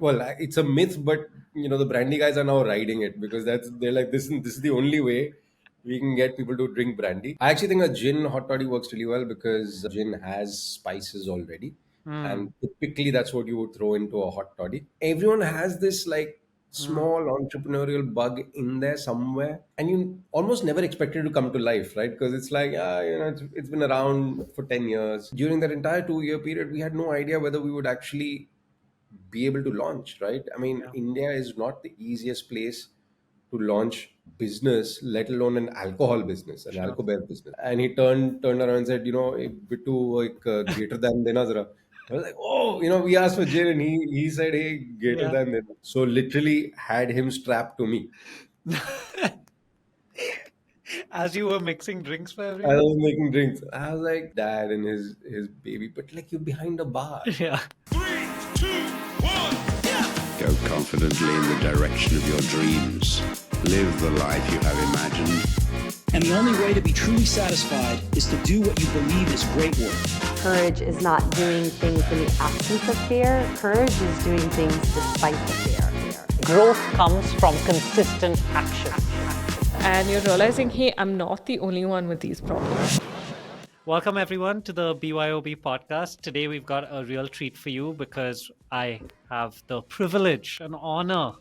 Well, it's a myth, but the brandy guys are now riding it because they're like this is the only way we can get people to drink brandy. I actually think a gin hot toddy works really well because gin has spices already, Hmm. and typically that's what you would throw into a hot toddy. Everyone has this like Hmm. small entrepreneurial bug in there somewhere, and you almost never expect it to come to life, right? Because it's like it's been around for 10 years. During that entire 2 year period, we had no idea whether we would actually be able to launch, right? I mean, Yeah. India is not the easiest place to launch business, let alone an alcohol business, an Sure. alcohol business. And he turned around and said, Bittu, like greater than dena zara. I was like, oh, we asked for gin, and he said, hey, greater Yeah. than dena. So literally had him strapped to me. As you were mixing drinks for I everyone. was making drinks. I was like, dad and his baby, but like you're behind a bar. Yeah. Go confidently in the direction of your dreams. Live the life you have imagined. And the only way to be truly satisfied is to do what you believe is great work. Courage is not doing things in the absence of fear. Courage is doing things despite the fear. Growth comes from consistent action. And you're realizing, hey, I'm not the only one with these problems. Welcome, everyone, to the BYOB podcast. Today, we've got a real treat for you because I have the privilege and honor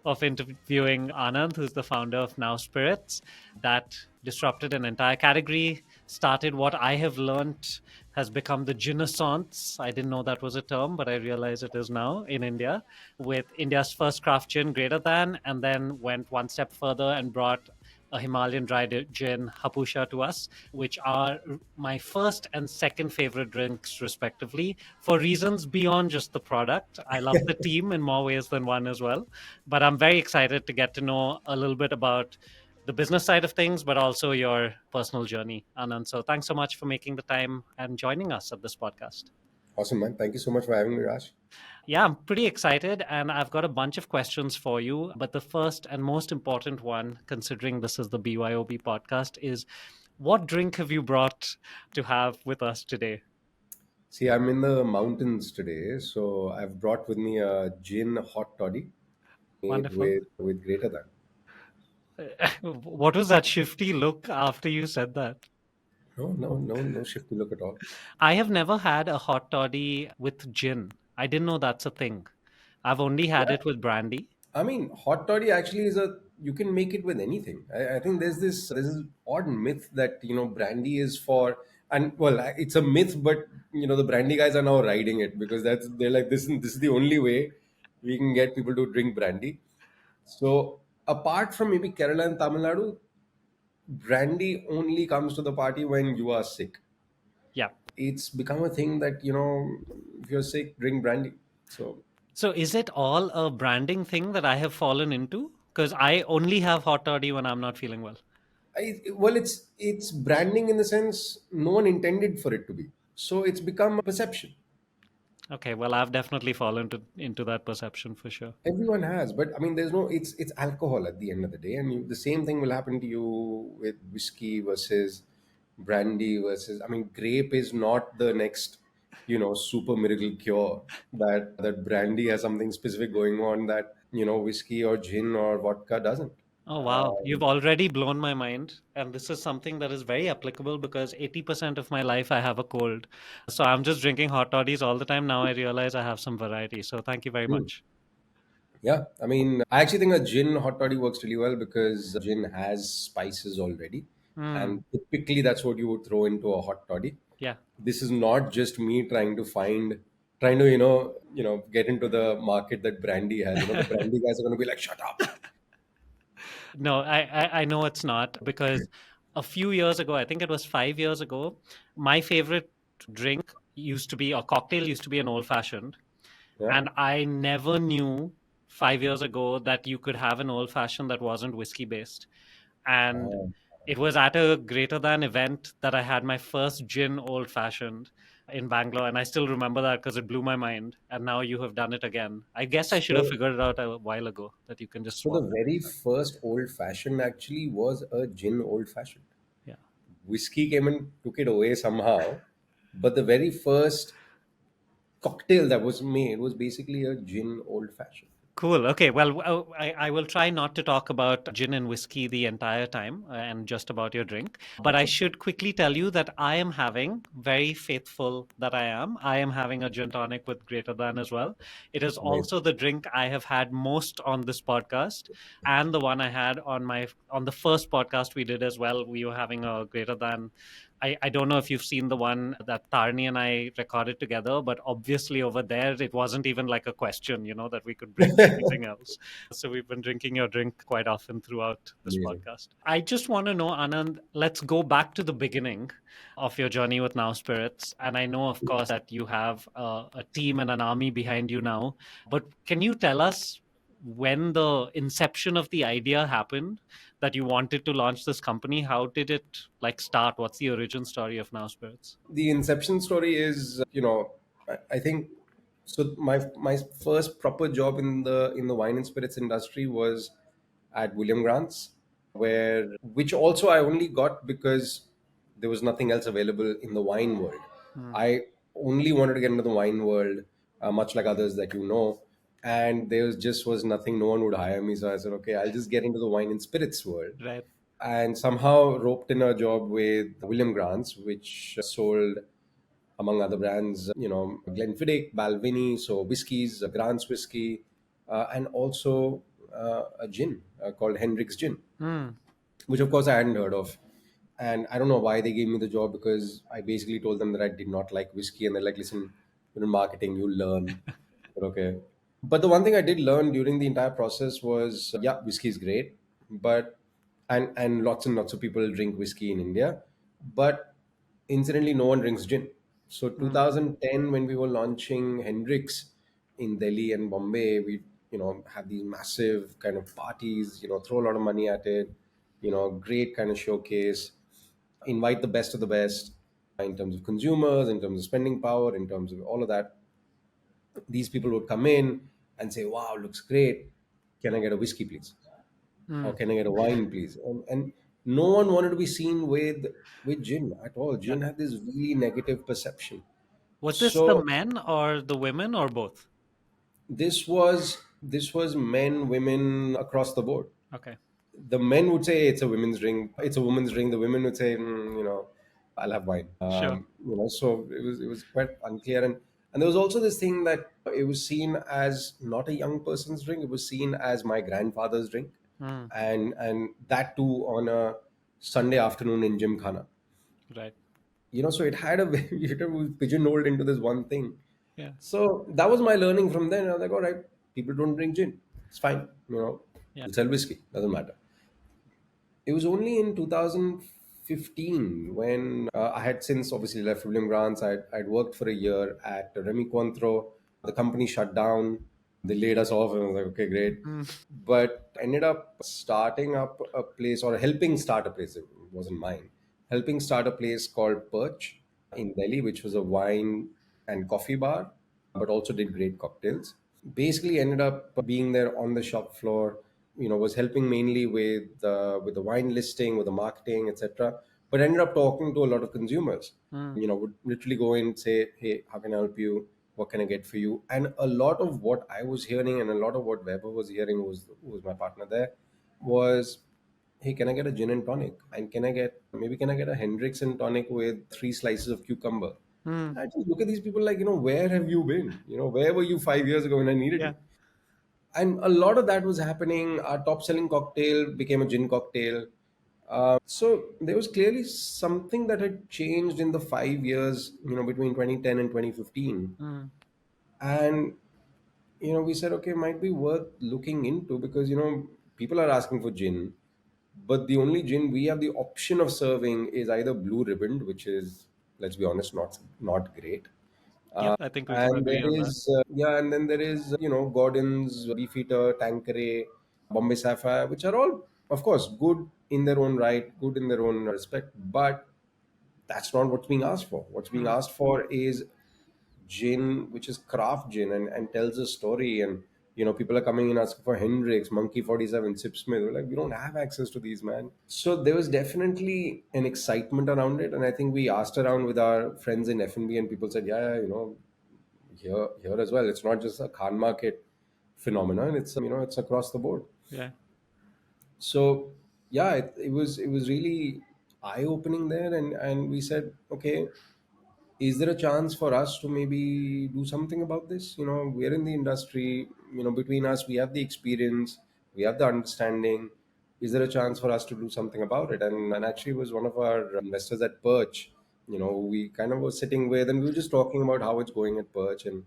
of interviewing Anand, who's the founder of Now Spirits, that disrupted an entire category, started what I have learned has become the Ginaissance. I didn't know that was a term, but I realize it is now in India, with India's first craft gin, Greater Than, and then went one step further and brought a Himalayan dry gin, Hapusha, to us, which are my first and second favorite drinks, respectively, for reasons beyond just the product. I love the team in more ways than one as well. But I'm very excited to get to know a little bit about the business side of things, but also your personal journey, Anand. So thanks so much for making the time and joining us at this podcast. Awesome, man. Thank you so much for having me, Raj. Yeah, I'm pretty excited, and I've got a bunch of questions for you. But the first and most important one, considering this is the BYOB podcast, is what drink have you brought to have with us today? See, I'm in the mountains today, so I've brought with me a gin hot toddy made Wonderful. with greater than. What was that shifty look after you said that? No, no, no, no shifty look at all. I have never had a hot toddy with gin. I didn't know that's a thing. I've only had Yeah, it with brandy. I mean, hot toddy actually is a you can make it with anything. I think there's this odd myth that brandy is for, and well, it's a myth, but the brandy guys are now riding it because they're like this is the only way we can get people to drink brandy. So apart from maybe Kerala and Tamil Nadu, brandy only comes to the party when you are sick. Yeah. It's become a thing that if you're sick, drink brandy. So So is it all a branding thing that I have fallen into? Because I only have hot toddy when I'm not feeling well. well, it's branding in the sense no one intended for it to be. So it's become a perception. Okay, well, I've definitely fallen into that perception for sure. Everyone has, but I mean, there's no. It's alcohol at the end of the day, and the same thing will happen to you with whiskey versus brandy versus. I mean, grape is not the next, super miracle cure. That brandy has something specific going on that whiskey or gin or vodka doesn't. Oh, wow. You've Um, already blown my mind. And this is something that is very applicable because 80% of my life I have a cold. So I'm just drinking hot toddies all the time. Now I realize I have some variety. So thank you very hmm. much. Yeah, I mean, I actually think a gin hot toddy works really well because gin has spices already, Hmm. and typically that's what you would throw into a hot toddy. Yeah. This is not just me trying to get into the market that brandy has. The brandy guys are going to be like, shut up. No, I know it's not because a few years ago, I think it was 5 years ago, my favorite drink used to be a cocktail, used to be an old fashioned. Yeah. And I never knew 5 years ago that you could have an old fashioned that wasn't whiskey based. And Uh, it was at a Greater Than event that I had my first gin old fashioned in Bangalore. And I still remember that because it blew my mind. And now you have done it again. I guess I should have so, figured it out a while ago that you can just so the swap it. very first old fashioned actually was a gin old fashioned. Yeah. Whiskey came and took it away somehow, but the very first cocktail that was made was basically a gin old fashioned. Cool. Okay. Well, I will try not to talk about gin and whiskey the entire time and just about your drink. But I should quickly tell you that I am having, very faithful that I am having a gin tonic with Greater Than as well. It is Amazing. also the drink I have had most on this podcast, and the one I had on the first podcast we did as well. We were having a Greater Than. I don't know if you've seen the one that Tarni and I recorded together, but obviously over there, it wasn't even like a question, that we could bring anything else. So we've been drinking your drink quite often throughout this Amazing. podcast. I just want to know, Anand, let's go back to the beginning of your journey with Now Spirits. And I know, of course, that you have a team and an army behind you now, but can you tell us when the inception of the idea happened that you wanted to launch this company? How did it start? What's the origin story of Now Spirits? The inception story is, I think so. My first proper job in the wine and spirits industry was at William Grant's, which also I only got because there was nothing else available in the wine world. I only wanted to get into the wine world, much like others that and was nothing. No one would hire me, so I said, okay, I'll just get into the wine and spirits world, Right. and somehow roped in a job with William Grant's, which sold, among other brands, Glenfiddich, Balvenie, so whiskeys, Grant's whiskey, and also a gin called Hendrick's Gin, which of course I hadn't heard of. And I don't know why they gave me the job, because I basically told them that I did not like whiskey, and they're like, listen, you're in marketing, you'll learn. But okay. But the one thing I did learn during the entire process was, yeah, whiskey is great, but and lots and lots of people drink whiskey in India, but incidentally, no one drinks gin. So 2010, when we were launching Hendrix in Delhi and Bombay, we had these massive kind of parties, throw a lot of money at it, great kind of showcase, invite the best of the best in terms of consumers, in terms of spending power, in terms of all of that. These people would come in and say, wow, looks great. Can I get a whiskey, please? Or can I get a wine, please? And no one wanted to be seen with gin at all. Gin had this really negative perception. Was this the So men or the women or both? this was men, women across the board. Okay. The men would say it's a women's drink, it's a woman's drink. The women would say, I'll have wine. Sure. So it was quite unclear, and there was also this thing that it was seen as not a young person's drink. It was seen as my grandfather's drink, and that too on a Sunday afternoon in Gymkhana. Right. So it had it was pigeonholed into this one thing. Yeah. So that was my learning from then. I was like, all right, people don't drink gin. It's fine. Yeah. We'll sell whiskey. Doesn't matter. It was only in 2015 when I had since obviously left William Grant's. I'd worked for a year at Remy Cointreau. The company shut down. They laid us off, and I was like, okay, great. But ended up starting up a place, or helping start a place. It wasn't mine. Helping start a place called Perch in Delhi, which was a wine and coffee bar, but also did great cocktails. Basically ended up being there on the shop floor, was helping mainly with the wine listing, with the marketing, etc., but ended up talking to a lot of consumers. Would literally go in and say, hey, how can I help you, what can I get for you? And a lot of what I was hearing, and a lot of what Weber was hearing, who was my partner there, was, hey, can I get a gin and tonic, and can I get a Hendrix and tonic with 3 slices of cucumber? I just look at these people like, where have you been? Where were you 5 years ago when I needed Yeah. you? And a lot of that was happening. Our top selling cocktail became a gin cocktail. So there was clearly something that had changed in the 5 years, between 2010 and 2015. And, we said, okay, might be worth looking into, because, people are asking for gin, but the only gin we have the option of serving is either blue ribbon, which is, let's be honest, not great. Yeah. I think we can And agree there on that. is, and then there is, Gordon's, Beefeater, Tanqueray, Bombay Sapphire, which are all, of course, good in their own right, good in their own respect, but that's not what's being asked for. What's being asked for is gin, which is craft gin, and tells a story. And, people are coming in asking for Hendrix, Monkey 47, Sipsmith. We're like, we don't have access to these, man. So there was definitely an excitement around it. And I think we asked around with our friends in F&B, and people said, yeah, here as well. It's not just a Khan market phenomenon. It's it's across the board. Yeah. So yeah, it was really eye opening there, and we said, okay, is there a chance for us to maybe do something about this? We're in the industry. Between us, we have the experience, we have the understanding. Is there a chance for us to do something about it? And actually, it was one of our investors at Perch. We kind of were sitting with, and we were just talking about how it's going at Perch, and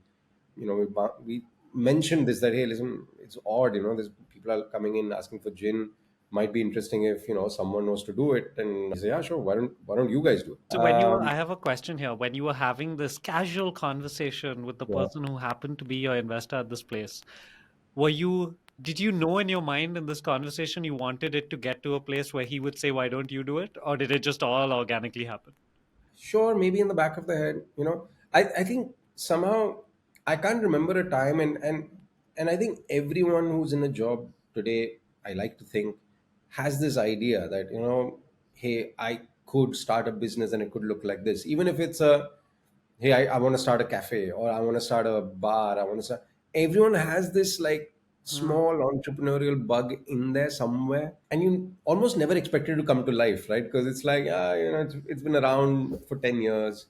we mentioned this, that hey, listen, it's odd. There's people are coming in asking for gin. Might be interesting if someone knows to do it. And I say, yeah, sure. Why don't you guys do it? So I have a question here. When you were having this casual conversation with the Yeah. person who happened to be your investor at this place, did you know in your mind in this conversation you wanted it to get to a place where he would say, why don't you do it? Or did it just all organically happen? Sure, maybe in the back of the head. I think somehow I can't remember a time, and I think everyone who's in a job today, I like to think, has this idea that hey, I could start a business and it could look like this, even if it's a hey, I want to start a cafe, or I want to start a bar, I want to start. Everyone has this like Mm, small entrepreneurial bug in there somewhere, and you almost never expect it to come to life, right? Because it's like, it's been around for 10 years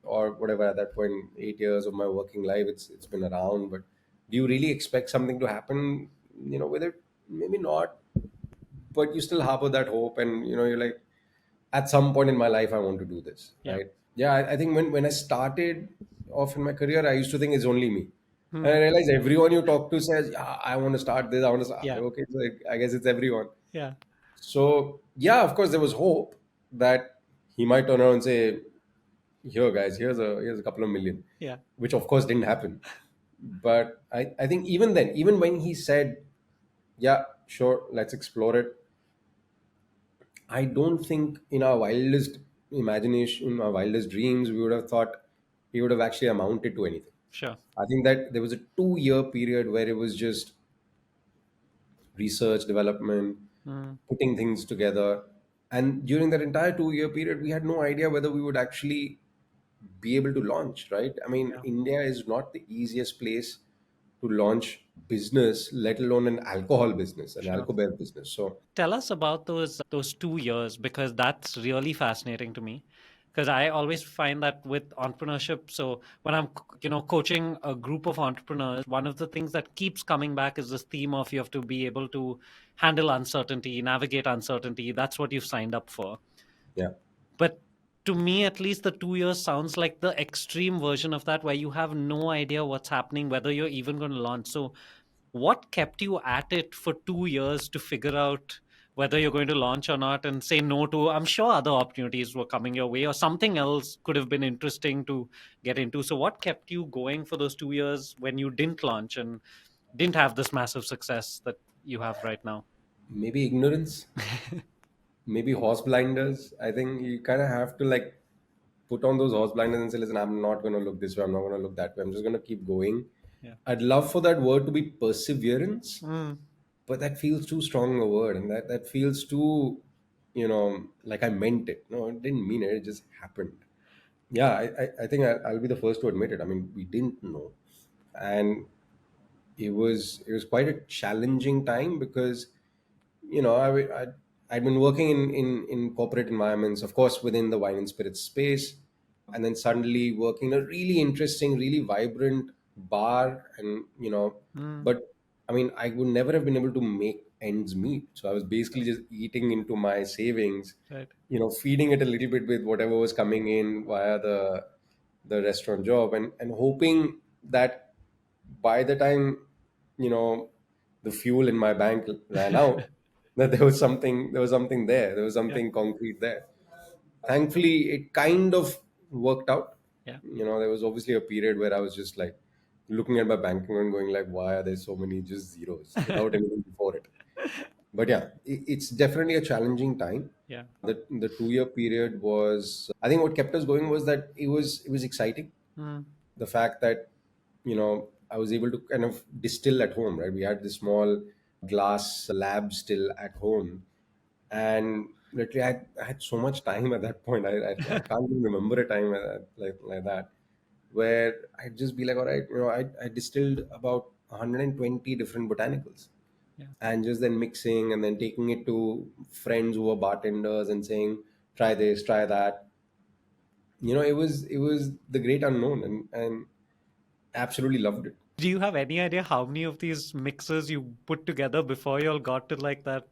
or whatever at that point, 8 years of my working life, it's been around. But do you really expect something to happen, with it? Maybe not, but you still harbor that hope, and you're like, at some point in my life I want to do this, yeah. right? Yeah, I think when I started off in my career, I used to think it's only me, and I Hmm. realized everyone you talk to says, yeah, I want to start this, I want to start. Yeah. Okay, so I guess it's everyone. Yeah. So yeah, of course there was hope that he might turn around and say, here guys, here's a couple of million, Yeah. which of course didn't happen. But I think even then, even when he said, yeah, sure, let's explore it, I don't think in our wildest imagination, in our wildest dreams, we would have thought he would have actually amounted to anything. Sure. I think that there was a 2 year period where it was just research, development, Mm, putting things together. And during that entire 2 year period, we had no idea whether we would actually be able to launch, right? I mean, yeah. India is not the easiest place to launch business, let alone an alcohol business, an Sure. alcohol business. So Tell us about those 2 years, because that's really fascinating to me. Because I always find that with entrepreneurship, so when I'm coaching a group of entrepreneurs, one of the things that keeps coming back is this theme of you have to be able to handle uncertainty, navigate uncertainty. That's what you've signed up for. yeah, But to me, at least, the 2 years sounds like the extreme version of that, where you have no idea what's happening, whether you're even going to launch. So what kept you at it for 2 years to figure out whether you're going to launch or not, and say no to, I'm sure other opportunities were coming your way, or something else could have been interesting to get into. So what kept you going for those 2 years when you didn't launch and didn't have this massive success that you have right now? maybe ignorance, maybe horse blinders. I think you kind of have to like put on those horse blinders and say, listen, I'm not going to look this way, I'm not going to look that way, I'm just going to keep going. Yeah. I'd love for that word to be perseverance, Mm, but that feels too strong a word, and that feels too, like I meant it. No, I didn't mean it, it just happened. Yeah, I think I'll be the first to admit it. I mean, we didn't know, and it was quite a challenging time because I'd been working in corporate environments, of course, within the wine and spirits space, and then suddenly working in a really interesting, really vibrant bar, and mm, but I mean, I would never have been able to make ends meet. So I was basically just eating into my savings, right. feeding it a little bit with whatever was coming in via the restaurant job, and hoping that by the time you know the fuel in my bank ran out, that there was something there, there was Yeah. something concrete there. Thankfully it kind of worked out. Yeah. There was obviously a period where I was just like looking at my bank account and going like, why are there so many just zeros without anything before it? But yeah, it's definitely a challenging time. Yeah. The 2 year period was, I think what kept us going was that it was exciting. Mm, The fact that I was able to kind of distill at home, right? We had this small glass lab still at home, and literally I had so much time at that point. I can't even remember a time like that. where I'd just be like, all right, I distilled about 120 different botanicals, Yeah. and just then mixing and then taking it to friends who were bartenders and saying, try this, try that. It was the great unknown, and absolutely loved it. Do you have any idea how many of these mixes you put together before you all got to like that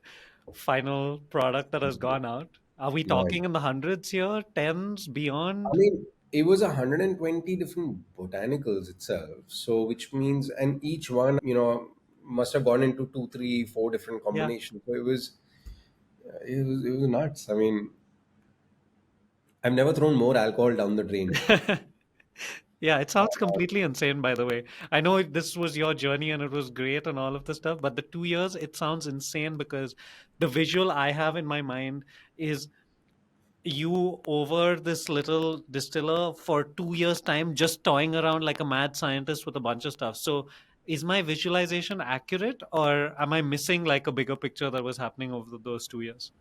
final product that has gone out? Are we No idea. talking in the hundreds here, tens, I beyond? mean, it was 120 different botanicals itself. So, which means, and each one, must have gone into two, three, four different Yeah. combinations. So it was nuts. I mean, I've never thrown more alcohol down the drain. Yeah, it sounds completely insane, by the way. I know this was your journey and it was great and all of this stuff, but the 2 years, it sounds insane because the visual I have in my mind is you over this little distiller for 2 years' time, just toying around like a mad scientist with a bunch of stuff. So, is my visualization accurate, or am I missing like a bigger picture that was happening over those 2 years?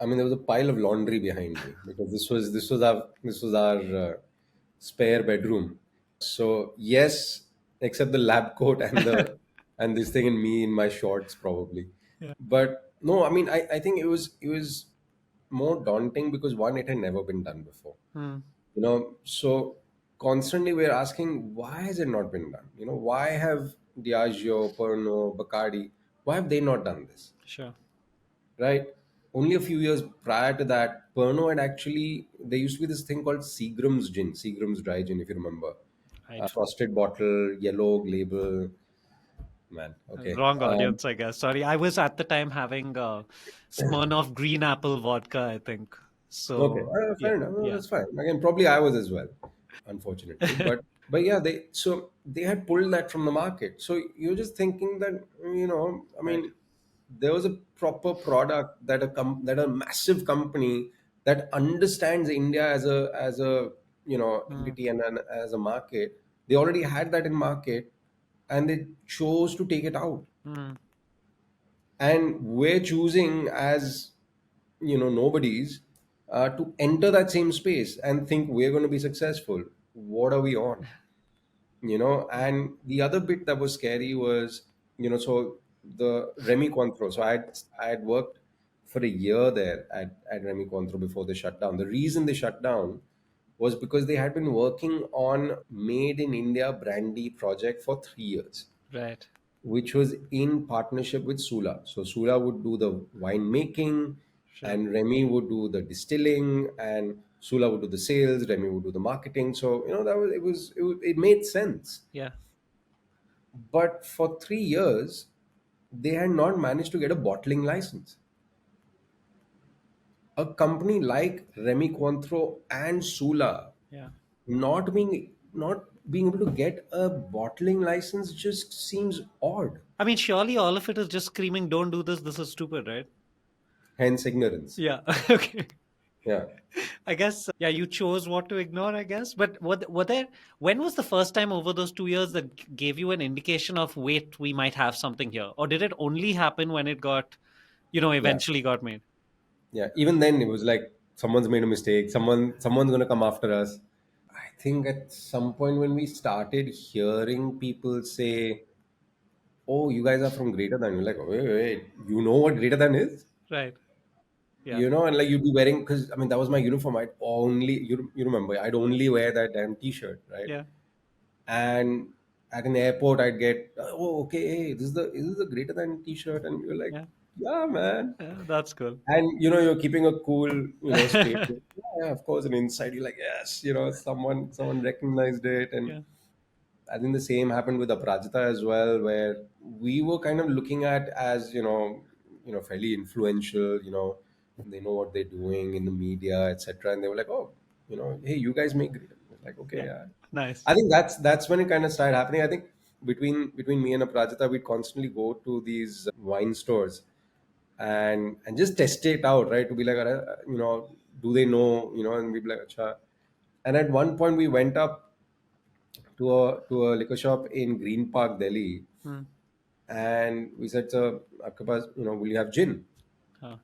I mean, there was a pile of laundry behind me because this was our spare bedroom. So yes, except the lab coat and this thing and me in my shorts probably. Yeah. But no, I mean, I think it was more daunting because one, it had never been done before. Hmm. So constantly we're asking, why has it not been done? Why have Diageo, Pernod, Bacardi, why have they not done this? Sure. Right? Only a few years prior to that, Pernod had actually, there used to be this thing called Seagram's gin, Seagram's dry gin, if you remember. Right. Frosted bottle, yellow label. Man, okay. Wrong audience, I guess. Sorry, I was at the time having Smirnoff Green Apple vodka, I think. Okay, So fair yeah, enough. Well, yeah, that's fine. Again, probably I was as well, unfortunately. But yeah, they had pulled that from the market. So you're just thinking that I right. mean, there was a proper product that a massive company that understands India as a Hmm. entity and as a market. They already had that in market, and they chose to take it out. Hmm. And we're choosing as nobodies to enter that same space and think we're going to be successful. What are we on? And the other bit that was scary was so the Remy Cointreau. So I had worked for a year there at Remy Cointreau before they shut down. The reason they shut down was because they had been working on made in India brandy project for 3 years, Right. which was in partnership with Sula. So Sula would do the wine making, Sure. and Remy would do the distilling, and Sula would do the sales. Remy would do the marketing. So that it made sense. Yeah. But for 3 years, they had not managed to get a bottling license. A company like Remy Cointreau and Sula Yeah. not being able to get a bottling license just seems odd. I mean, surely all of it is just screaming, "Don't do this. This is stupid," right? Hence ignorance. Yeah. Okay. Yeah. I guess, yeah, you chose what to ignore, I guess. But were there, when was the first time over those 2 years that gave you an indication of, wait, we might have something here? Or did it only happen when it got, Yeah. eventually got made? Yeah, even then it was like someone's made a mistake. Someone's gonna come after us. I think at some point when we started hearing people say, "Oh, you guys are from Greater Than," you're like, "Wait, wait, you know what Greater Than is?" Right. Yeah. And like you'd be wearing, because I mean that was my uniform. I'd only you remember I'd only wear that damn T-shirt, right? Yeah. And at an airport I'd get, "Oh, okay, hey, this is the Greater Than T-shirt," and you're like, Yeah. "Yeah, man." Yeah. That's cool. And you're keeping a cool straight face. Yeah, yeah, of course, and inside you're like, yes, someone recognized it. And Yeah. I think the same happened with Aparajita as well, where we were kind of looking at as fairly influential. They know what they're doing in the media, etc. And they were like, oh, hey, you guys make great. I was like, okay, Yeah. yeah. Nice. I think that's when it kind of started happening. I think between me and Aparajita, we'd constantly go to these wine stores and just test it out, right? To be like, do they know, and we'd be like, Acha. And at one point, we went up to a liquor shop in Green Park, Delhi, Hmm. and we said, "Sir, आपके पास, will you have gin?" Huh.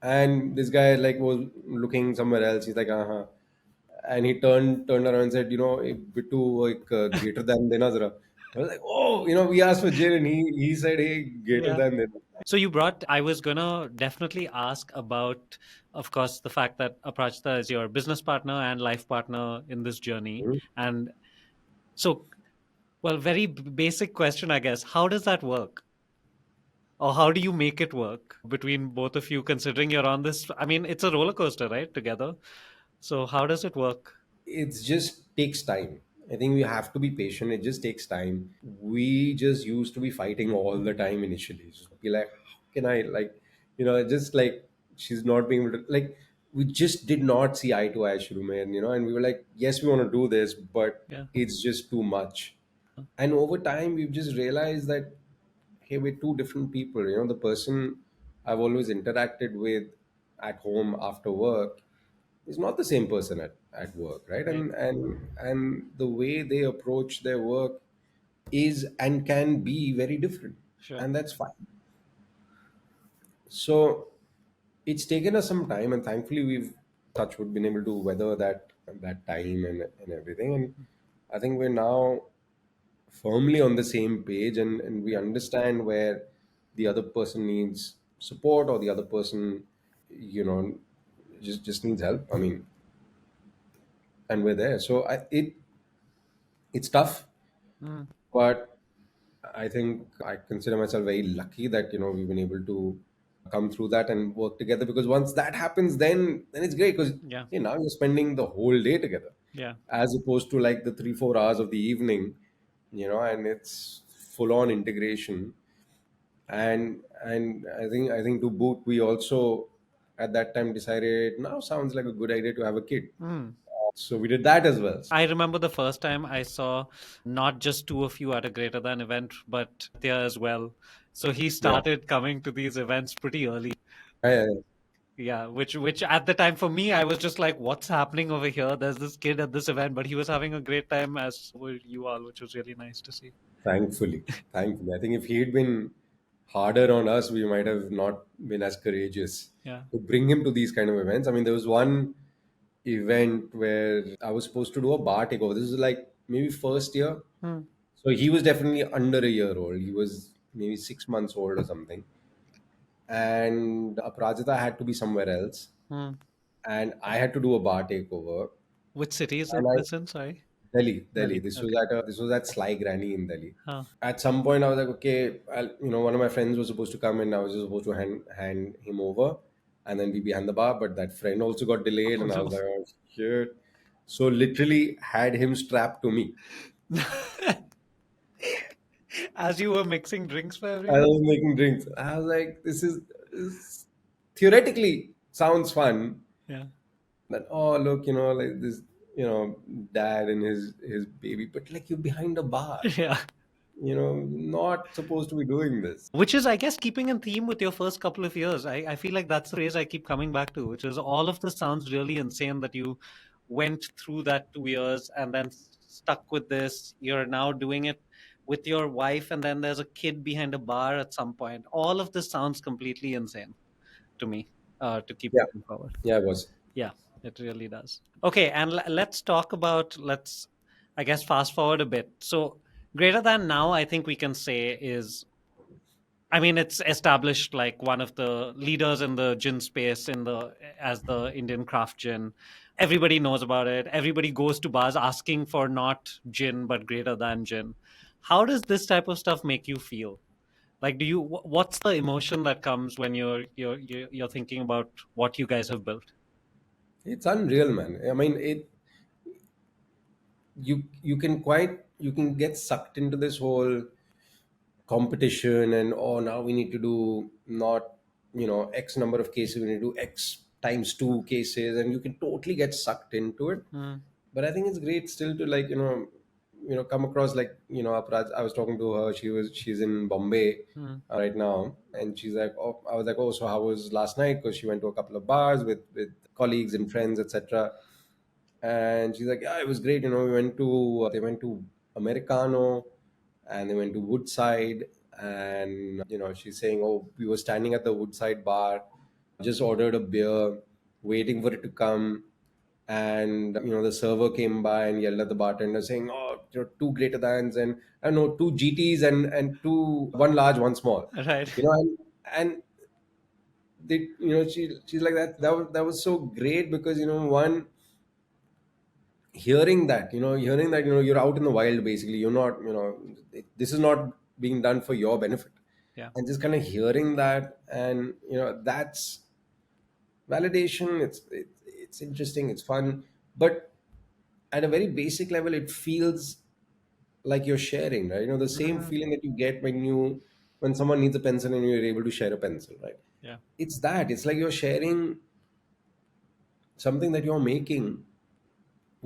And this guy like was looking somewhere else. He's like, "Uh huh." And he turned around and said, Bittu, like, greater than dena zara. I was like, oh, we asked for gin, and he said, hey, greater Yeah. than dena. So I was gonna definitely ask about, of course, the fact that Aprajita is your business partner and life partner in this journey. Hmm. And so, well, very basic question, I guess. How does that work? Or how do you make it work between both of you, considering you're on this? I mean, it's a roller coaster, right? Together. So how does it work? It just takes time. I think we have to be patient. It just takes time. We just used to be fighting all the time initially. Just be like, how can I, like, just like, she's not being able to, like, we just did not see eye to eye, Shrume, and we were like, yes, we want to do this, but Yeah. it's just too much. And over time, we've just realized that, hey, we're two different people. The person I've always interacted with at home after work is not the same person at work, right? Right. And the way they approach their work is and can be very different, Sure. and that's fine. So it's taken us some time, and thankfully we've touch wood been able to weather that time and everything. And I think we're now firmly on the same page, and we understand where the other person needs support, or the other person, you know just needs help. I mean, and we're there. So it's tough, Mm, but I think I consider myself very lucky that we've been able to come through that and work together, because once that happens, then it's great, because yeah. now you're spending the whole day together, Yeah. as opposed to like the 3-4 hours of the evening, and it's full on integration. And I think to boot, we also at that time decided now sounds like a good idea to have a kid. Mm. So we did that as well. I remember the first time I saw not just two of you at a Greater Than event, but Thea as well. So he Yeah. started coming to these events pretty early. Yeah. Yeah, which at the time for me, I was just like, what's happening over here? There's this kid at this event, but he was having a great time, as were you all, which was really nice to see. Thankfully, thankfully, I think if he'd been harder on us, we might have not been as courageous Yeah. to bring him to these kind of events. I mean, there was one event where I was supposed to do a bar takeover. This was like maybe first year. Hmm. So he was definitely under a year old. He was maybe 6 months old or something. And Aprajita had to be somewhere else. Hmm. And I had to do a bar takeover. Which city is And it this in? Sorry. Delhi. Delhi. This was Okay. at Sly Granny in Delhi. Huh. At some point, I was like, okay, one of my friends was supposed to come in. I was just supposed to hand him over, and then be behind the bar. But that friend also got delayed, Oh, and I no. was like, oh shit. So literally had him strapped to me. As you were mixing drinks for I everyone? was making drinks. I was like, this theoretically sounds fun. Yeah. That, oh look, like this, dad and his baby, but like you're behind a bar. Yeah. Not supposed to be doing this. Which is, I guess, keeping in theme with your first couple of years. I feel like that's the phrase I keep coming back to, which is all of this sounds really insane that you went through that 2 years and then stuck with this. You're now doing it with your wife, and then there's a kid behind a bar at some point. All of this sounds completely insane to me, to keep Yeah, moving forward. yeah, it was. Yeah, it really does. Okay, and let's talk about, I guess, fast forward a bit. So, Greater Than now, I think we can say is, I mean, it's established like one of the leaders in the gin space as the Indian craft gin. Everybody knows about it. Everybody goes to bars asking for not gin but Greater Than gin. How does this type of stuff make you feel? Like, what's the emotion that comes when you're thinking about what you guys have built? It's unreal, man. I mean, you can get sucked into this whole competition, and oh, now we need to do not x number of cases, we need to do x times 2 cases, and you can totally get sucked into it. Hmm. But I think it's great still to, like, come across, like, I was talking to her. She's in Bombay Hmm. right now, and she's like, oh, I was like, oh, so how was last night? Because she went to a couple of bars with colleagues and friends, etc. And she's like, yeah, it was great. They went to Americano, and they went to Woodside. And she's saying, oh, we were standing at the Woodside bar, just ordered a beer, waiting for it to come. and the server came by and yelled at the bartender saying, "Oh, two greater thans, and I don't know, two GTs and two, one large, one small." Right. And they, she's like that. That was so great because one, hearing that you're out in the wild, basically you're not, this is not being done for your benefit, Yeah. and just kind of hearing that, and that's validation. It's interesting, it's fun, but at a very basic level it feels like you're sharing, right? The same Mm, feeling that you get when someone needs a pencil and you're able to share a pencil, right? yeah. It's like you're sharing something that you're making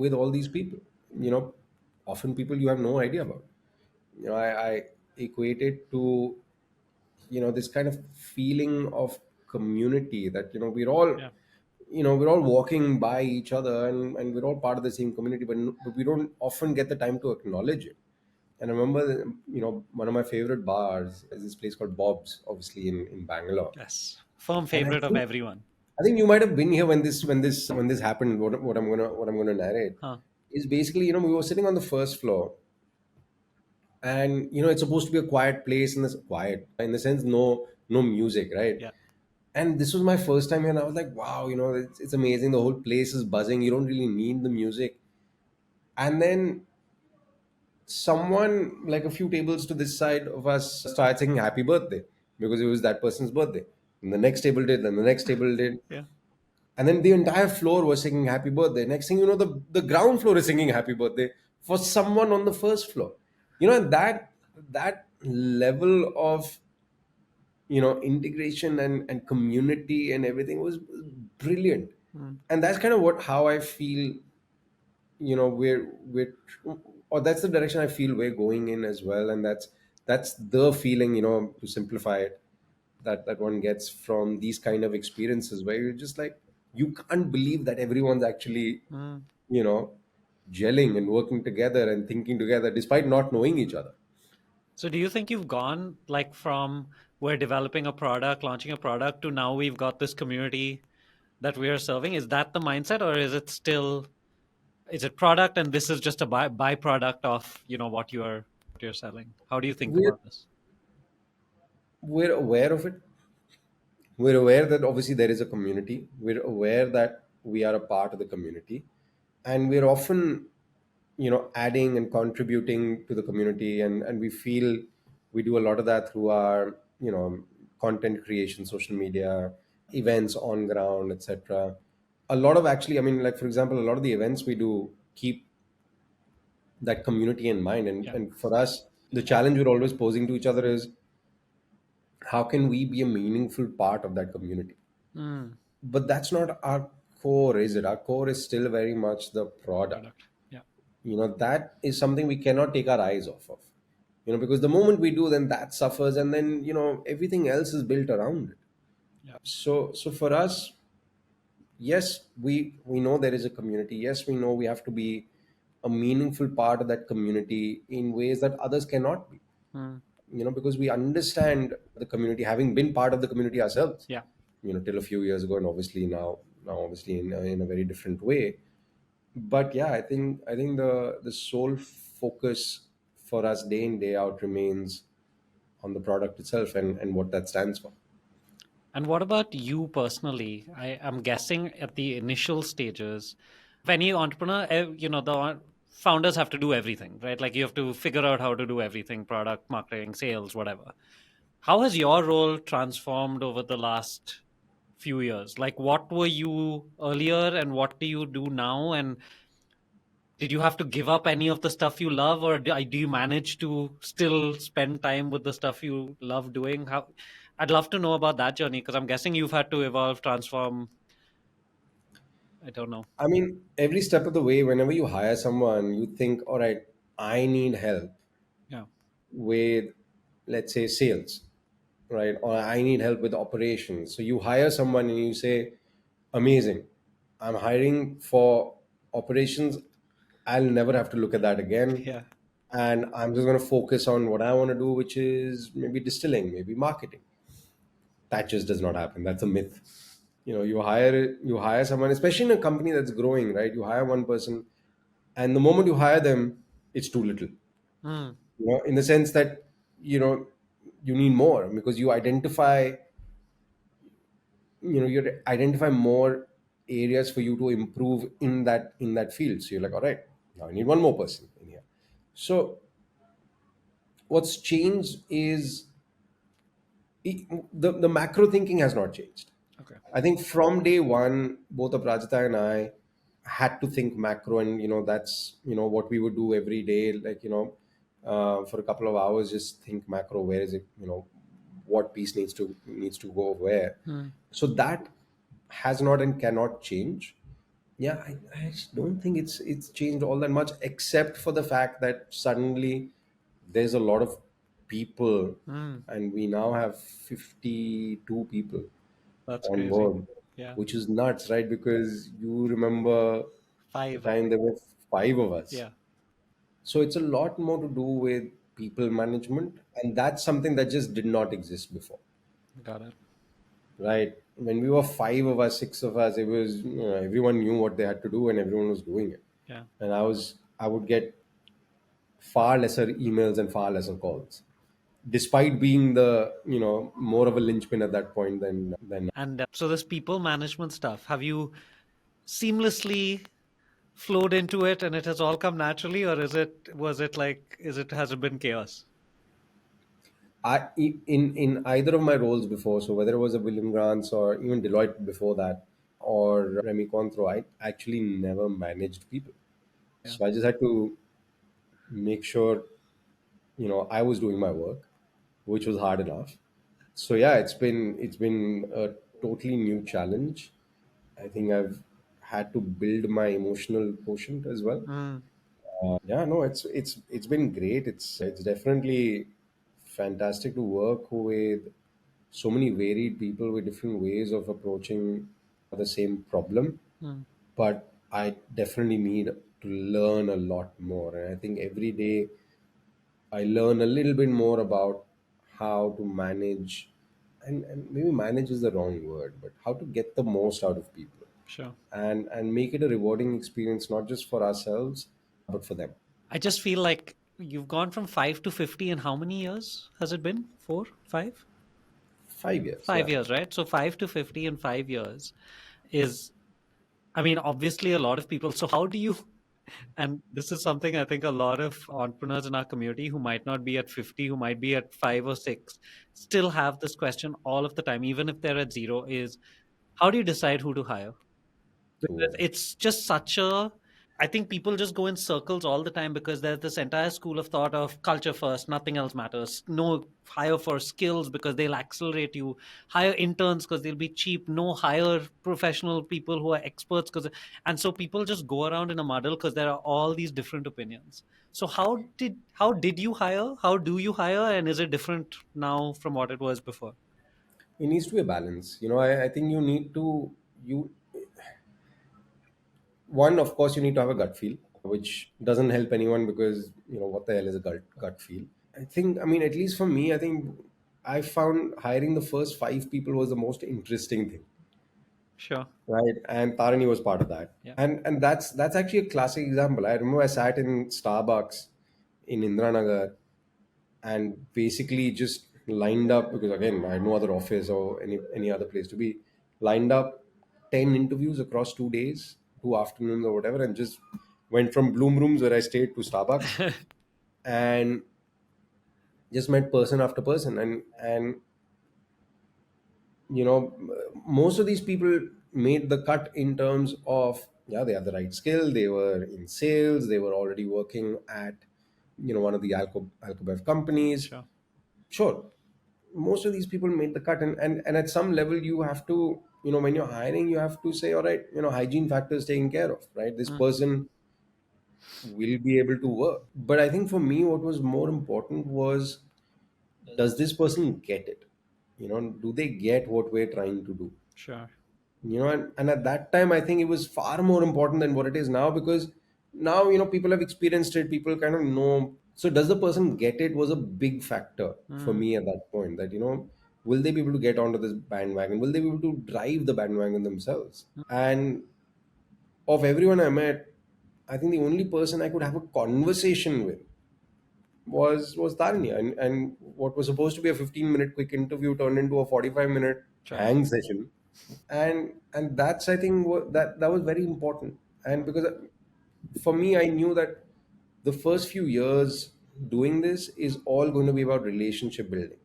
with all these people, you know often people you have no idea about. I equate it to this kind of feeling of community, that Yeah. we're all walking by each other, and we're all part of the same community, but we don't often get the time to acknowledge it. And I remember, one of my favorite bars is this place called Bob's, obviously in Bangalore. Yes. Firm And favorite of everyone. I think you might have been here when this happened. What I'm gonna narrate Huh. is basically, we were sitting on the first floor, and it's supposed to be a quiet place, and this quiet in the sense, no music, right? Yeah. And this was my first time here, and I was like, wow, it's amazing. The whole place is buzzing. You don't really need the music. And then someone, like a few tables to this side of us, started singing happy birthday because it was that person's birthday. And the next table did, and the next table did. Yeah. And then the entire floor was singing happy birthday. Next thing you know, the ground floor is singing happy birthday for someone on the first floor. And that level of integration and community and everything was brilliant. Mm. And that's kind of how I feel, we're or that's the direction I feel we're going in as well. And that's the feeling, to simplify it, that one gets from these kind of experiences, where you're just like, you can't believe that everyone's actually, Mm. you know gelling and working together and thinking together despite not knowing each other. So do you think you've gone like from we're developing a product, launching a product to now we've got this community that we are serving? Is that the mindset, or is it still, is it product and this is just a byproduct of, what you're selling? How do you think we're about this? we're aware of it. We're aware that obviously there is a community. We're aware that we are a part of the community, and we're often, adding and contributing to the community, and we feel we do a lot of that through our, content creation, social media, events on ground, etc. A lot of, actually, I mean, like, for example, a lot of the events we do keep that community in mind. and Yeah. and for us, the challenge we're always posing to each other is, how can we be a meaningful part of that community? Mm. But that's not our core, is it? Our core is still very much the product. Product. Yeah. That is something we cannot take our eyes off of, because the moment we do, then that suffers, and then everything else is built around it. Yeah. So for us, yes, we know there is a community. Yes, we know we have to be a meaningful part of that community in ways that others cannot be, Mm. because we understand the community, having been part of the community ourselves, Yeah. till a few years ago, and obviously now obviously in a very different way. But yeah, I think the sole focus for us day in day out remains on the product itself, and what that stands for. And what about you personally? I am guessing at the initial stages of any entrepreneur, the founders have to do everything, right? Like you have to figure out how to do everything: product, marketing, sales, whatever. How has your role transformed over the last few years? Like, what were you earlier and what do you do now? And did you have to give up any of the stuff you love, or do you manage to still spend time with the stuff you love doing? How, I'd love to know about that journey, because I'm guessing you've had to evolve, transform. I don't know. I mean, every step of the way, whenever you hire someone, you think, all right, I need help Yeah. with, let's say, sales, right? Or I need help with operations. So you hire someone and you say, amazing, I'm hiring for operations. I'll never have to look at that again. Yeah. And I'm just going to focus on what I want to do, which is maybe distilling, maybe marketing. That just does not happen. That's a myth. You hire someone, especially in a company that's growing, right? You hire one person, and the moment you hire them, it's too little. Mm. In the sense that you know you need more, because you identify more areas for you to improve in that field. So you're like, all right, now I need one more person in here. So what's changed is the macro thinking has not changed. Okay. I think from day one, both Aprajita and I had to think macro, and that's what we would do every day. Like for a couple of hours, just think macro. Where is it? What piece needs to go where? Mm. So that has not and cannot change. Yeah, I just don't think it's changed all that much, except for the fact that suddenly there's a lot of people, Mm. and we now have 52 people That's on crazy. board, Yeah. which is nuts, right? Because you remember the Five, I time think. there were five of us. Yeah. So it's a lot more to do with people management, and that's something that just did not exist before, Got it. right? When we were five of us, six of us, it was everyone knew what they had to do, and everyone was doing it. Yeah. And I would get far lesser emails and far lesser calls, despite being the more of a linchpin at that point than And so this people management stuff, have you seamlessly flowed into it and it has all come naturally, or has it been chaos? in either of my roles before. So whether it was a William Grants or even Deloitte before that, or Remy Contro, I actually never managed people. Yeah. So I just had to make sure I was doing my work, which was hard enough. So yeah, it's been a totally new challenge. I think I've had to build my emotional quotient as well. Mm. Yeah, no, it's been great. It's definitely fantastic to work with so many varied people with different ways of approaching the same problem. Mm. But I definitely need to learn a lot more, and I think every day I learn a little bit more about how to manage, and maybe manage is the wrong word, but how to get the most out of people, Sure. and make it a rewarding experience, not just for ourselves but for them. I just feel like you've gone from 5 to 50 in how many years has it been? 4, 5? 5 years, yeah. 5 years, right? So 5 to 50 in 5 years is, I mean, obviously a lot of people. So how do you, and this is something I think a lot of entrepreneurs in our community who might not be at 50, who might be at 5 or 6, still have this question all of the time, even if they're at zero, is how do you decide who to hire? Because So it's just such a, I think people just go in circles all the time because there's this entire school of thought of culture first, nothing else matters. No, hire for skills because they'll accelerate you. Hire interns because they'll be cheap. No, hire professional people who are experts because, and so people just go around in a muddle because there are all these different opinions. So how did you hire? How do you hire? And is it different now from what it was before? it needs to be a balance. I think you need to you one, of course, you need to have a gut feel, which doesn't help anyone, because what the hell is a gut feel? I think, I mean, at least for me, I think I found hiring the first five people was the most interesting thing, Sure. right? And Tarani was part of that. Yeah. And that's actually a classic example. I remember I sat in Starbucks in Indranagar, and basically just lined up, because again I had no other office or any other place to be, lined up 10 interviews across 2 days, 2 afternoons or whatever, and just went from Bloom Rooms where I stayed to Starbucks, and just met person after person, and most of these people made the cut in terms of, yeah, they have the right skill, they were in sales, they were already working at one of the alcobev companies. Sure. Sure, most of these people made the cut, and at some level you have to, when you're hiring, you have to say, all right, hygiene factor is taken care of, right? This Mm. person will be able to work. But I think for me, what was more important was, does this person get it? Do they get what we're trying to do? Sure. And at that time, I think it was far more important than what it is now, because now, people have experienced it, people kind of know. So does the person get it was a big factor for Mm. me at that point, that Will they be able to get onto this bandwagon? Will they be able to drive the bandwagon themselves? And of everyone I met, I think the only person I could have a conversation with was Tarnya, and what was supposed to be a 15-minute quick interview turned into a 45-minute Sure. hang session. And that's, I think, that was very important. And because for me, I knew that the first few years doing this is all going to be about relationship building.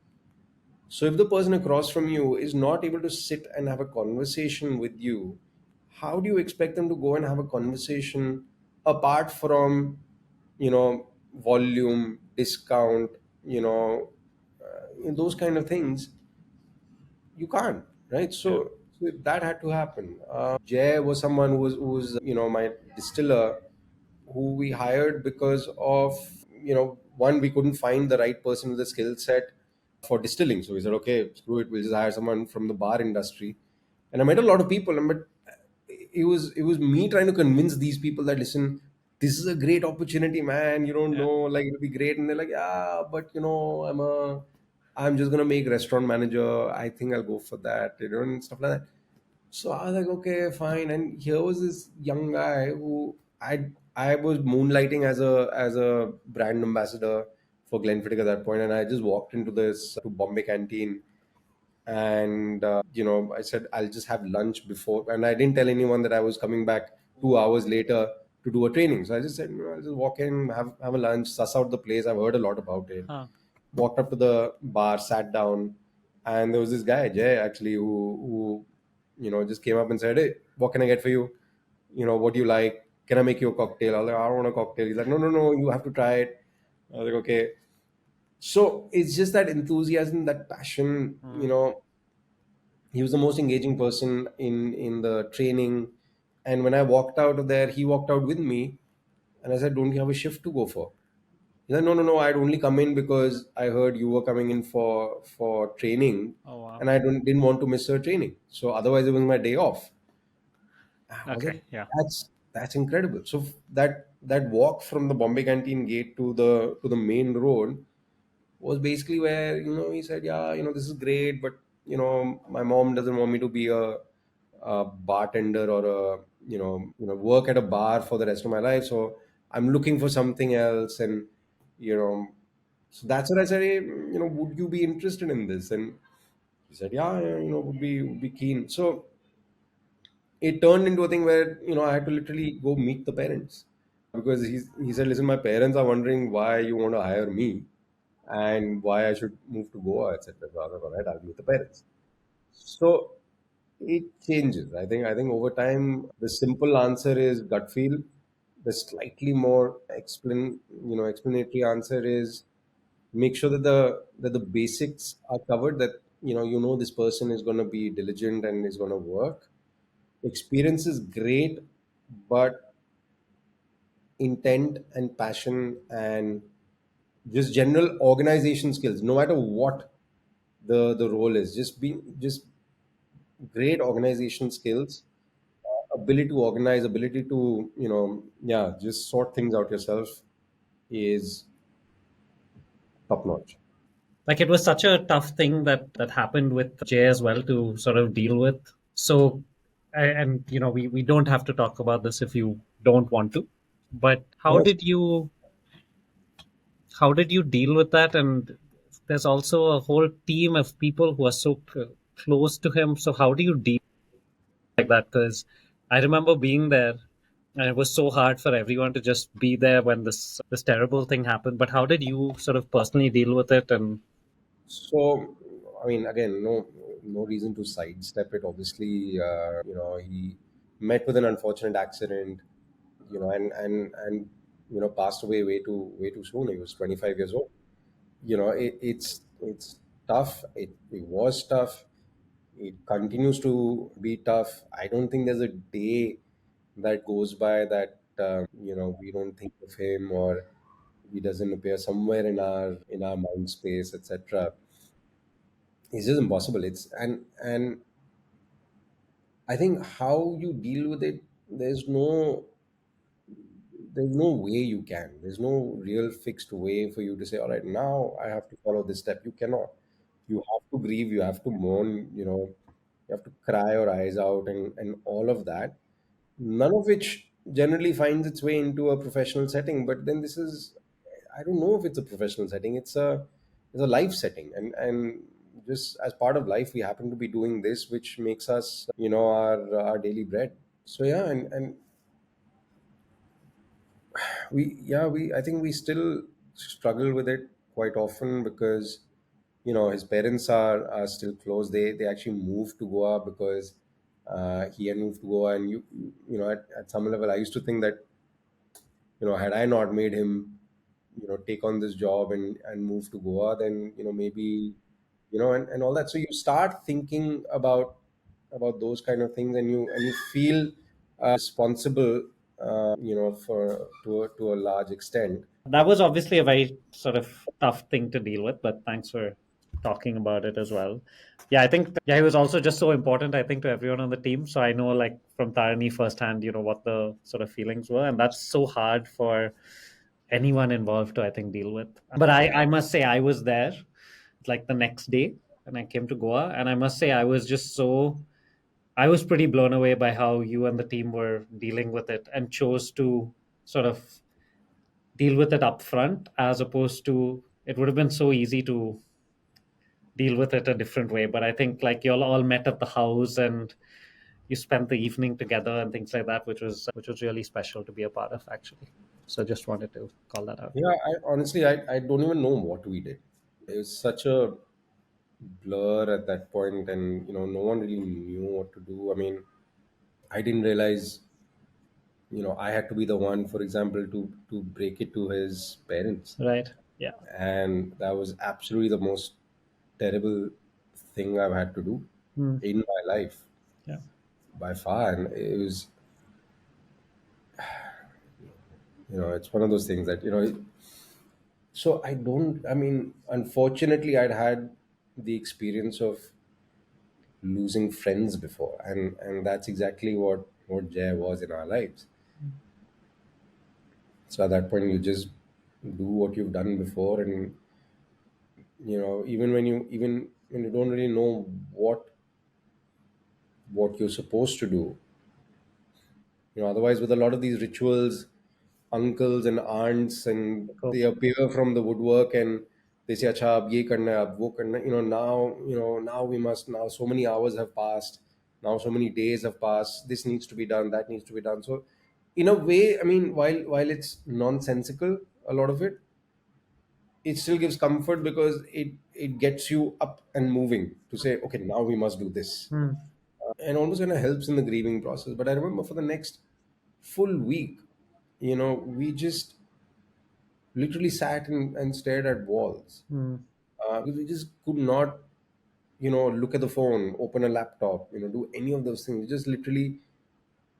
So if the person across from you is not able to sit and have a conversation with you, how do you expect them to go and have a conversation apart from, volume, discount, those kind of things? You can't, right? Yeah. So that had to happen. Jay was someone who was my distiller, who we hired because of, one, we couldn't find the right person with the skill set for distilling. So we said, okay, screw it, we'll just hire someone from the bar industry. And I met a lot of people, but it was me trying to convince these people that, listen, this is a great opportunity, man. You don't Yeah. know, like, it'll be great. And they're like, yeah, but I'm just gonna make restaurant manager. I think I'll go for that, and stuff like that. So I was like, okay, fine. And here was this young guy who I was moonlighting as a brand ambassador for Glenfiddich at that point, and I just walked into this to Bombay canteen, and I said I'll just have lunch before, and I didn't tell anyone that I was coming back 2 hours later to do a training. So I just said, I'll just walk in, have a lunch, suss out the place. I've heard a lot about it. Huh. Walked up to the bar, sat down, and there was this guy, Jay, actually, who just came up and said, hey, what can I get for you? What do you like? Can I make you a cocktail? I was like, I don't want a cocktail. He's like, no, no, no, you have to try it. I was like, okay. So it's just that enthusiasm, that passion. He was the most engaging person in the training. And when I walked out of there, he walked out with me, and I said, don't you have a shift to go for? He said, no, no, no, I'd only come in because I heard you were coming in for training, Oh, wow. and I didn't want to miss her training. So otherwise, it was my day off. I was Okay. like, Yeah. that's incredible. So that walk from the Bombay Canteen gate to the main road was basically where, he said, yeah, this is great, but my mom doesn't want me to be a bartender or work at a bar for the rest of my life. So I'm looking for something else, and you know, so that's what I said. Hey, would you be interested in this? And he said, yeah, yeah, would be keen. So it turned into a thing where I had to literally go meet the parents, because he said, listen, my parents are wondering why you want to hire me and why I should move to Goa, etc. So I was like, all right, I'll meet the parents. So it changes. I think over time the simple answer is gut feel. The slightly more explanatory answer is make sure that the basics are covered. That this person is going to be diligent and is going to work. Experience is great, but intent and passion and just general organization skills, no matter what the role is, just great organization skills, ability to organize, ability to yeah, just sort things out yourself is top notch. Like, it was such a tough thing that happened with Jay as well to sort of deal with. So, and we don't have to talk about this if you don't want to, but Yes. how did you deal with that? And there's also a whole team of people who are so close to him. So how do you deal like that? Because I remember being there, and it was so hard for everyone to just be there when this terrible thing happened. But how did you sort of personally deal with it? And So I mean, again, no reason to sidestep it. Obviously, he met with an unfortunate accident, and passed away way too soon. He was 25 years old. It's tough. It was tough. It continues to be tough. I don't think there's a day that goes by that we don't think of him, or he doesn't appear somewhere in our mind space, etc. It's just impossible. And I think how you deal with it, there's no there's no way you can. There's no real fixed way for you to say, all right, now I have to follow this step. You cannot. you have to grieve, you have to mourn, you have to cry your eyes out, and all of that, none of which generally finds its way into a professional setting. But then this is, I don't know if it's a professional setting, it's a life setting, and just as part of life we happen to be doing this, which makes us our daily bread. So yeah, and we I think we still struggle with it quite often, because his parents are still close. They actually moved to Goa because he had moved to Goa, and at some level I used to think that had I not made him take on this job and move to Goa, then maybe and all that. So you start thinking about those kind of things, and you feel responsible, for to a large extent. That was obviously a very sort of tough thing to deal with, but thanks for talking about it as well. Yeah, I think he was also just so important, I think, to everyone on the team. So I know, like, from Tarani firsthand, what the sort of feelings were, and that's so hard for anyone involved to, I think, deal with. But I must say, I was there like the next day, and I came to Goa, and I must say, I was pretty blown away by how you and the team were dealing with it and chose to sort of deal with it up front, as opposed to, it would have been so easy to deal with it a different way. But I think, like, you all met at the house and you spent the evening together and things like that, which was really special to be a part of, actually. So just wanted to call that out. Yeah, I don't even know what we did. It was such a blur at that point, and no one really knew what to do. I mean, I didn't realize I had to be the one, for example, to break it to his parents, Right. Yeah. and that was absolutely the most terrible thing I've had to do Mm. in my life Yeah. by far. And it was, it's one of those things that so I don't, I mean, unfortunately I'd had the experience of losing friends before, and that's exactly what Jay was in our lives. So at that point you just do what you've done before, and even when you don't really know what you're supposed to do. Otherwise, with a lot of these rituals, uncles and aunts, and Cool. they appear from the woodwork, and they say, "Acha, ab ye karna hai, ab wo karna hai." Now we must. Now so many hours have passed. Now so many days have passed. This needs to be done. That needs to be done. So, in a way, I mean, while it's nonsensical, a lot of it still gives comfort, because it gets you up and moving to say, okay, now we must do this, Mm. and almost kind of helps in the grieving process. But I remember for the next full week, we just literally sat and stared at walls, Mm. because we just could not, look at the phone, open a laptop, do any of those things. We just literally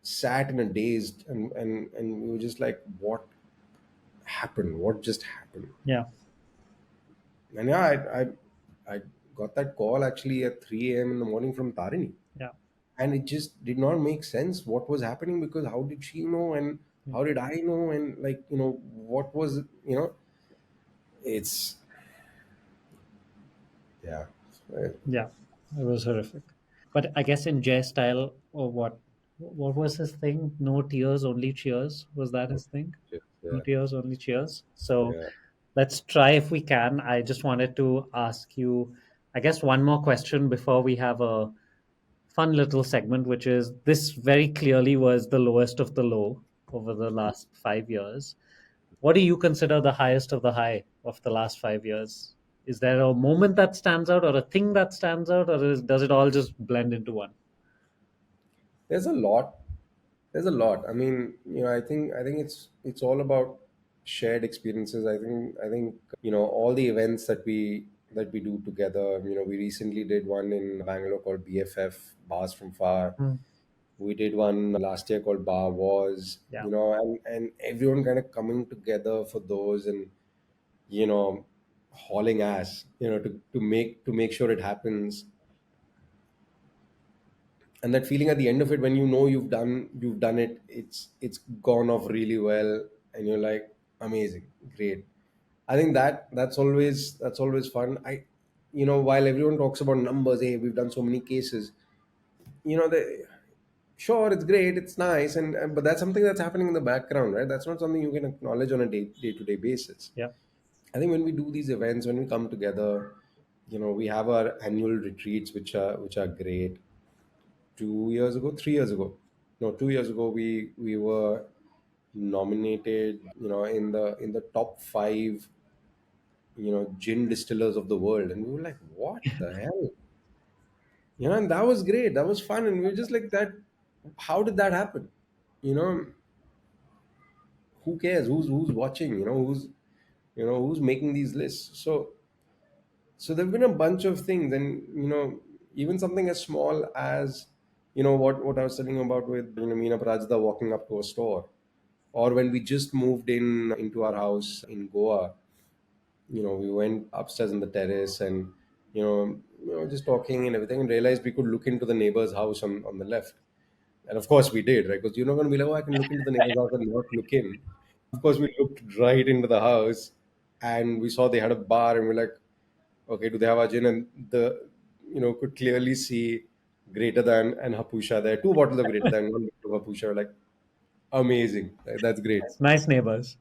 sat in a dazed, and we were just like, what happened? What just happened? Yeah. And yeah, I got that call actually at 3 a.m. in the morning from Tarini, Yeah. and it just did not make sense what was happening, because how did she know, and how did I know, and like what was it's yeah. Yeah. It was horrific. But I guess in Jay style, or what was his thing? No tears, only cheers. Was that his thing? No Yeah, tears, only cheers. So yeah. let's try if we can. I just wanted to ask you, I guess, one more question before we have a fun little segment, which is, this very clearly was the lowest of the low over the last 5 years. What do you consider the highest of the high of the last 5 years? Is there a moment that stands out, or a thing that stands out, or does it all just blend into one? There's a lot. There's a lot. I mean, I think it's all about shared experiences. I think all the events that we do together. We recently did one in Bangalore called BFF, Bars from Far. Hmm. We did one last year called Bar Wars. Yeah. And everyone kind of coming together for those, and you know hauling ass, to make sure it happens. And that feeling at the end of it, when you've done it, it's gone off really well, and you're like, amazing, great. I think that's always fun. while everyone talks about numbers, hey, we've done so many cases, they, sure, it's great, it's nice, and but that's something that's happening in the background, right? That's not something you can acknowledge on a day-to-day basis. Yeah. I think when we do these events, when we come together, we have our annual retreats, which are great. 2 years ago, 3 years ago, no, 2 years ago, we were nominated, in the top five, gin distillers of the world, and we were like, what the hell, and that was great, that was fun, and we were just like that. How did that happen? You know, who cares? Who's watching? Who's making these lists? So there've been a bunch of things, and even something as small as what I was telling about with me and Prajda walking up to a store, or when we just moved into our house in Goa. We went upstairs in the terrace, and just talking and everything, and realized we could look into the neighbor's house on the left. And of course we did, right? Because you're not going to be like, oh, I can look into the neighbor's house and not look in. Of course, we looked right into the house, and we saw they had a bar, and we're like, okay, do they have a gin? And could clearly see greater than and Hapusha there. Two bottles of greater than, one bottle of Hapusha. We're like, amazing. Like, that's great. Nice neighbors.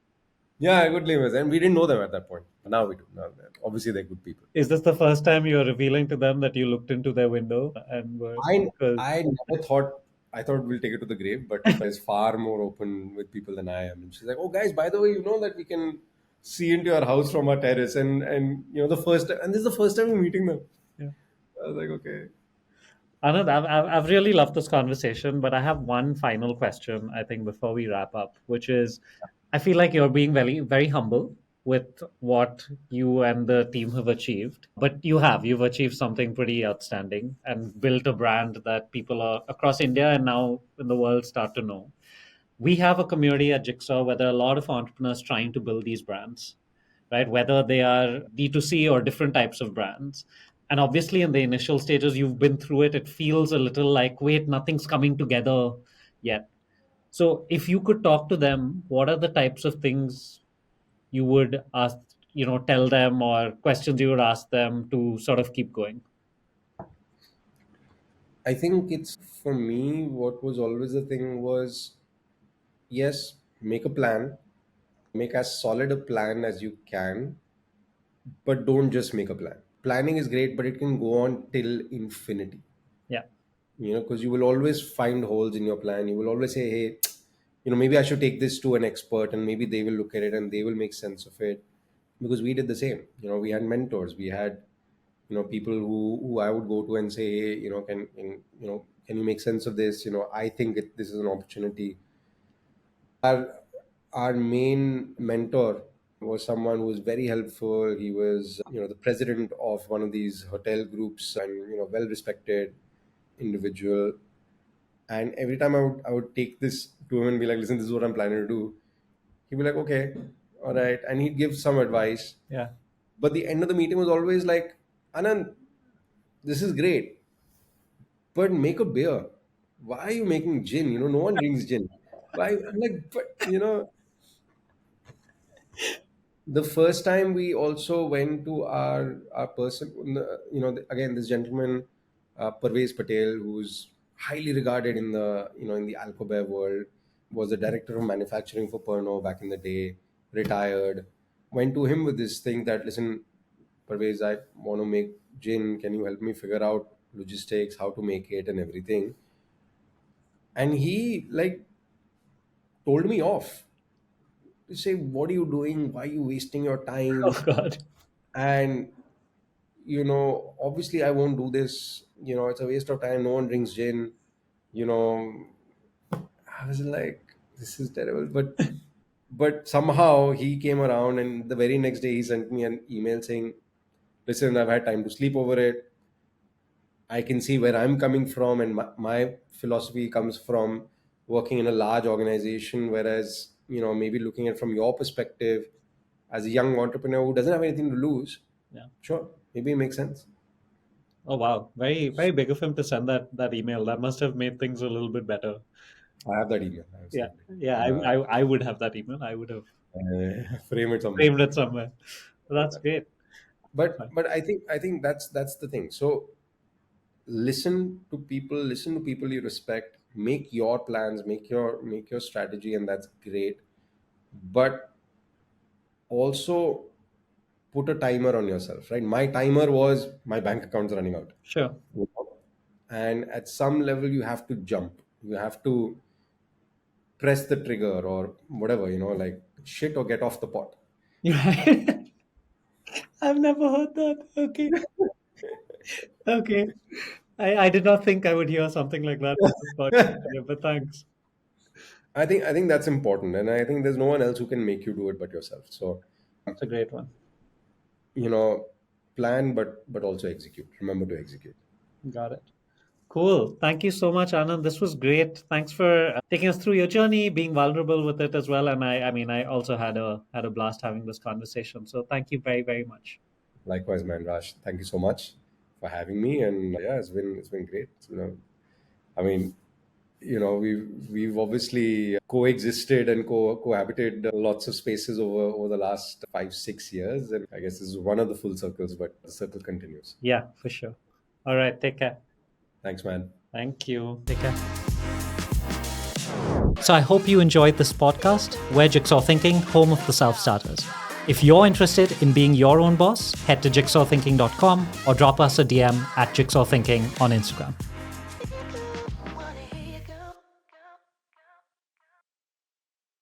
Yeah, good neighbors. And we didn't know them at that point. But now we do. Now, obviously, they're good people. Is this the first time you're revealing to them that you looked into their window and were I because I never thought. I thought we'll take it to the grave, but is far more open with people than I am. And she's like, "Oh, guys, by the way, you know that we can see into your house from our terrace." And the first time, and this is the first time we're meeting them. Yeah. I was like, "Okay." Anand, I've really loved this conversation, but I have one final question, I think, before we wrap up, which is I feel like you're being very, very humble with what you and the team have achieved. But you've achieved something pretty outstanding and built a brand that people are across India and now in the world start to know. We have a community at Jigsaw where there are a lot of entrepreneurs trying to build these brands, right? Whether they are D2C or different types of brands. And obviously, in the initial stages, you've been through it. It feels a little like, wait, nothing's coming together yet. So, if you could talk to them, what are the types of things you would ask, tell them, or questions you would ask them to sort of keep going? I think it's for me. What was always the thing was, yes, make a plan, make as solid a plan as you can, but don't just make a plan. Planning is great, but it can go on till infinity. Yeah. Because you will always find holes in your plan. You will always say, hey, maybe I should take this to an expert, and maybe they will look at it and they will make sense of it. Because we did the same. We had mentors. We had people who I would go to and say, hey, can you make sense of this? I think this is an opportunity. Our main mentor was someone who was very helpful. He was the president of one of these hotel groups, and well respected individual. And every time I would take this to him and be like, listen, this is what I'm planning to do. He'd be like, okay, all right, and he'd give some advice. Yeah. But the end of the meeting was always like, Anand, this is great, but make a beer. Why are you making gin? No one drinks gin. Why? I'm like, but the first time we also went to our person, again, this gentleman, Parvez Patel, who's highly regarded in the alcobev world, was the director of manufacturing for Pernod back in the day, retired. Went to him with this thing that, listen, Parvez, I want to make gin. Can you help me figure out logistics, how to make it, and everything? And he like told me off. To say, what are you doing? Why are you wasting your time? Oh, God. And obviously I won't do this. It's a waste of time. No one drinks gin. you know I was like, this is terrible, but somehow he came around, and the very next day he sent me an email saying, listen, I've had time to sleep over it. I can see where I'm coming from, and my philosophy comes from working in a large organization, whereas maybe looking at from your perspective as a young entrepreneur who doesn't have anything to lose. Yeah. Sure, maybe it makes sense. Oh, wow. Very, very big of him to send that email. That must have made things a little bit better. I have that email. Yeah. Absolutely. Yeah. I would have that email. I would have Frame it somewhere. framed it somewhere. That's great. But I think that's the thing. So listen to people you respect, make your plans, make your strategy, and that's great. But also put a timer on yourself, right? My timer was my bank account's running out. Sure. And at some level you have to jump, you have to press the trigger or whatever, like shit or get off the pot. Right. I've never heard that. Okay. Okay. I did not think I would hear something like that on this podcast today, but thanks. I think that's important, and I think there's no one else who can make you do it but yourself. So It's a great one. you know plan, but also execute. Remember to execute. Got it. Cool. Thank you so much, Anand. This was great. Thanks for taking us through your journey, being vulnerable with it as well. And I mean, I also had a blast having this conversation. So thank you very, very much. Likewise, man. Raj, thank you so much for having me, and yeah, it's been great. I mean, we've obviously coexisted and cohabited lots of spaces over the last 5-6 years, and I guess this is one of the full circles, but the circle continues. Yeah, for sure. All right. Take care. Thanks, man. Thank you. Take care. So I hope you enjoyed this podcast. We're Jigsaw Thinking, home of the self-starters. If you're interested in being your own boss, head to jigsawthinking.com or drop us a DM at Jigsaw Thinking on Instagram.